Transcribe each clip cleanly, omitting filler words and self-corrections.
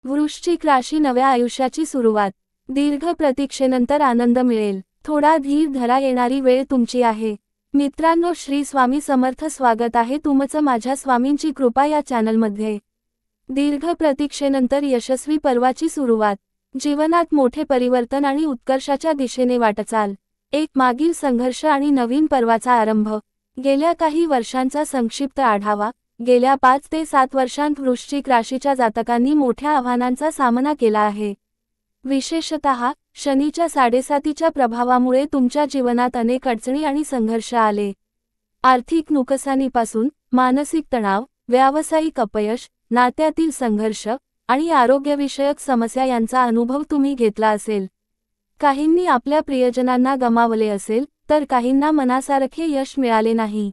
वृश्चिक राशी नव्या आयुष्याची सुरुवात. दीर्घ प्रतीक्षेनंतर आनंद मिळेल. थोडा धीर धरा, येणारी वेळ तुमची आहे. मित्रांनो, श्री स्वामी समर्थ. स्वागत आहे तुमचं माझ्या स्वामींची कृपा या चॅनलमध्ये. दीर्घ प्रतीक्षेनंतर यशस्वी पर्वाची सुरुवात. जीवनात मोठे परिवर्तन आणि उत्कर्षाच्या दिशेने वाटचाल. एक मागील संघर्ष आणि नवीन पर्वाचा आरंभ. गेल्या काही वर्षांचा संक्षिप्त आढावा. गेल्या 5 ते 7 वर्षांत वृश्चिक राशीच्या जातकांनी मोठ्या आव्हानांचा सामना केला आहे. विशेषतः शनीच्या 7.5च्या प्रभावामुळे तुमच्या जीवनात अनेक अडचणी आणि संघर्ष आले. आर्थिक नुकसानीपासून मानसिक तणाव, व्यावसायिक अपयश, नात्यातील संघर्ष आणि आरोग्यविषयक समस्या यांचा अनुभव तुम्ही घेतला असेल. काहींनी आपल्या प्रियजनांना गमावले असेल, तर काहींना मनासारखे यश मिळाले नाही.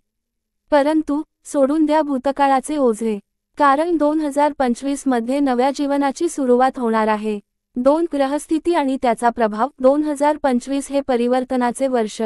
परंतु सोडून द्या भूतकाळाचे ओझे, कारण 2025 मध्ये नव्या जीवनाची सुरुवात होणार आहे. 2 ग्रहस्थिती आणि त्याचा प्रभाव. 2025 हे परिवर्तनाचे वर्ष.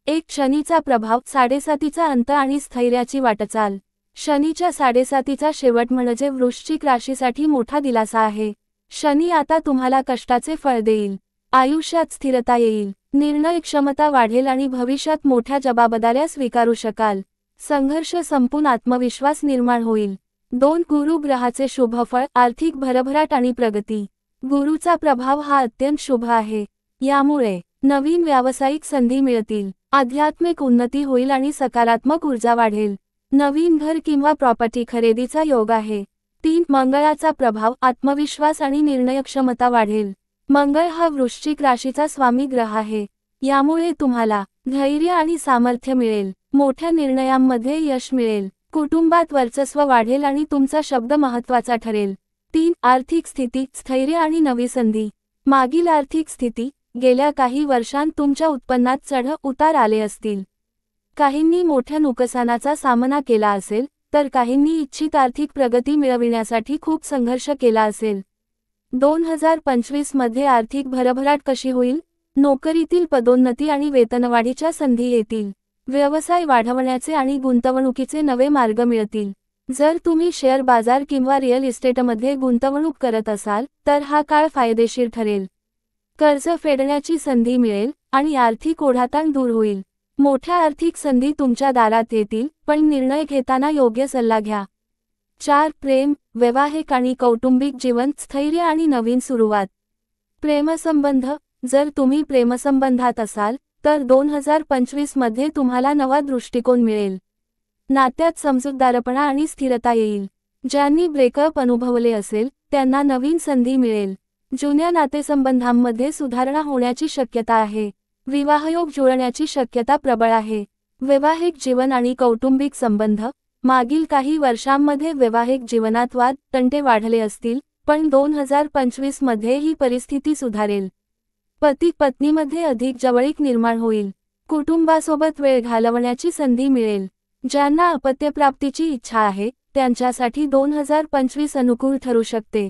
1 शनीचा प्रभाव, 7.5चा अंत आणि स्थैर्याची वाटचाल. शनीच्या 7.5चा शेवट म्हणजे वृश्चिक राशीसाठी मोठा दिलासा आहे. शनी आता तुम्हाला कष्टाचे फळ देईल. आयुष्यात स्थिरता येईल. निर्णय क्षमता वाढेल आणि भविष्यात मोठ्या जबाबदाऱ्या स्वीकारू शकाल. संघर्ष संपून आत्मविश्वास निर्माण होईल. 2 गुरु ग्रहाचे शुभफळ, आर्थिक भरभराट आणि प्रगती. गुरुचा प्रभाव हा अत्यंत शुभ आहे. यामुळे नवीन व्यावसायिक संधी मिळतील. आध्यात्मिक उन्नती होईल आणि सकारात्मक ऊर्जा वाढेल. नवीन घर किंवा प्रॉपर्टी खरेदीचा योग आहे. 3 मंगळाचा प्रभाव, आत्मविश्वास आणि निर्णयक्षमता वाढेल. मंगळ हा वृश्चिक राशीचा स्वामी ग्रह आहे. यामुळे तुम्हाला धैर्य आणि सामर्थ्य मिळेल. मोठ्या निर्णयांमध्ये यश मिळेल. कुटुंबात वर्चस्व वाढेल आणि तुमचा शब्द महत्त्वाचा ठरेल. 3 आर्थिक स्थिती, स्थैर्य आणि नवी संधी. मागील आर्थिक स्थिती. गेल्या काही वर्षांत तुमच्या उत्पन्नात चढ उतार आले असतील. काहींनी मोठ्या नुकसानाचा सामना केला असेल, तर काहींनी इच्छित आर्थिक प्रगती मिळविण्यासाठी खूप संघर्ष केला असेल. 2025 मध्ये आर्थिक भरभराट कशी होईल? नोकरीतील पदोन्नती आणि वेतनवाढीच्या संधी येतील. व्यवसाय वाढवण्याचे आणि गुंतवणुकीचे नवे मार्ग मिळतील. जर तुम्ही शेअर बाजार किंवा रिअल इस्टेटमध्ये गुंतवणूक करत असाल, तर हा काळ फायदेशीर ठरेल. कर्ज फेडण्याची संधी मिळेल आणि आर्थिक ओढाताण दूर होईल. मोठ्या आर्थिक संधी तुमच्या दारात येतील, पण निर्णय घेताना योग्य सल्ला घ्या. 4 प्रेम, वैवाहिक आणि कौटुंबिक जीवन, स्थैर्य आणि नवीन सुरुवात. प्रेमसंबंध. जर तुम्ही प्रेमसंबंधात असाल, तर 2025 मध्ये तुम्हाला नवा दृष्टिकोन मिळेल. नात्यात समजूतदारपणा आणि स्थिरता येईल. ज्यांनी ब्रेकअप अनुभवले असेल, त्यांना नवीन संधी मिळेल. जुन्या नातेसंबंधांमध्ये सुधारणा होण्याची शक्यता आहे. विवाहयोग जुळण्याची शक्यता प्रबळ आहे. वैवाहिक जीवन आणि कौटुंबिक संबंध. मागील काही वर्षांमध्ये वैवाहिक जीवनात वाद तंटे वाढले असतील, पण 2025 मध्ये ही परिस्थिती सुधारेल. पती पत्नीमध्ये अधिक जवळीक निर्माण होईल. कुटुंबासोबत वेळ घालवण्याची संधी मिळेल. ज्यांना अपत्यप्राप्तीची इच्छा आहे, त्यांच्यासाठी 2025 अनुकूल ठरू शकते.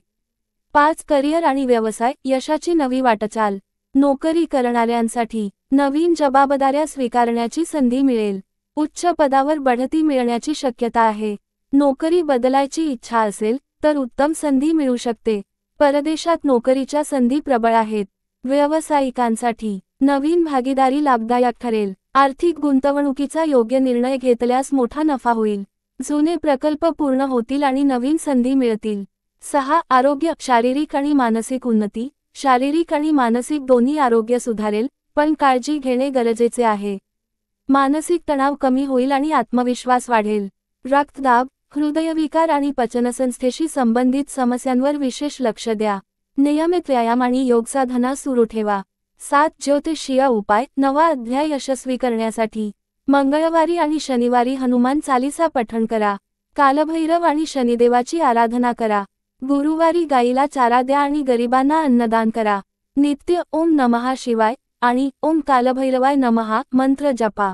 5 करिअर आणि व्यवसाय, यशाची नवी वाटचाल. नोकरी करणाऱ्यांसाठी नवीन जबाबदाऱ्या स्वीकारण्याची संधी मिळेल. उच्च पदावर बढती मिळण्याची शक्यता आहे. नोकरी बदलायची इच्छा असेल, तर उत्तम संधी मिळू शकते. परदेशात नोकरीच्या संधी प्रबळ आहेत. व्यावसायिकांसाठी नवीन भागीदारी लाभदायक ठरेल. आर्थिक गुंतवणुकीचा योग्य निर्णय घेतल्यास मोठा नफा होईल. जुने प्रकल्प पूर्ण होतील आणि नवीन संधी मिळतील. 6 आरोग्य, शारीरिक आणि मानसिक उन्नती. शारीरिक आणि मानसिक दोन्ही आरोग्य सुधारेल, पण काळजी घेणे गरजेचे आहे. मानसिक तणाव कमी होईल आणि आत्मविश्वास वाढेल. रक्तदाब, हृदयविकार आणि पचनसंस्थेशी संबंधित समस्यांवर विशेष लक्ष द्या. नियमित व्यायाम आणि योगसाधना सुरू ठेवा. 7 ज्योतिषीय उपाय. नवा अध्याय यशस्वी करण्यासाठी मंगळवारी आणि शनिवारी हनुमान चालीसा पठण करा. कालभैरव आणि शनिदेवाची आराधना करा. गुरुवारी गाईला चारा द्या आणि गरिबांना अन्नदान करा. नित्य ओम नमः शिवाय आणि ओम कालभैरवाय नमः मंत्र जपा.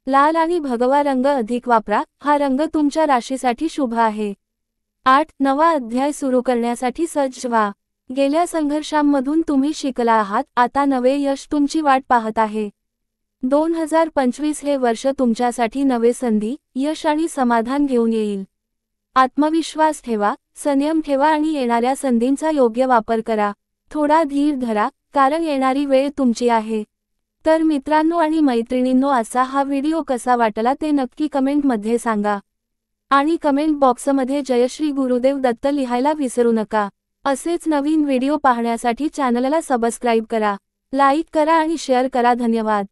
लाल आणि भगवा रंग अधिक वापरा. हा रंग तुमच्या राशीसाठी शुभ आहे. 8 नवा अध्याय सुरू करण्यासाठी सज्ज व्हा. गेल्या संघर्षांमधून तुम्ही शिकला आहात, आता नवे यश तुमची वाट पाहत आहे. 2025 हे वर्ष तुमच्यासाठी नवे संधी, यश आणि समाधान घेऊन येईल. आत्मविश्वास ठेवा, संयम ठेवा आणि येणाऱ्या संधींचा योग्य वापर करा. थोडा धीर धरा, कारण येणारी वेळ तुमची आहे. तर मित्रांनो आणि मैत्रिणींनो, असा हा व्हिडिओ कसा वाटला ते नक्की कमेंटमध्ये सांगा. आणि कमेंट बॉक्समध्ये जय श्री गुरुदेव दत्त लिहायला विसरू नका. असेच नवीन व्हिडिओ पाहण्यासाठी चॅनलला सबस्क्राईब करा, लाईक करा आणि शेअर करा. धन्यवाद.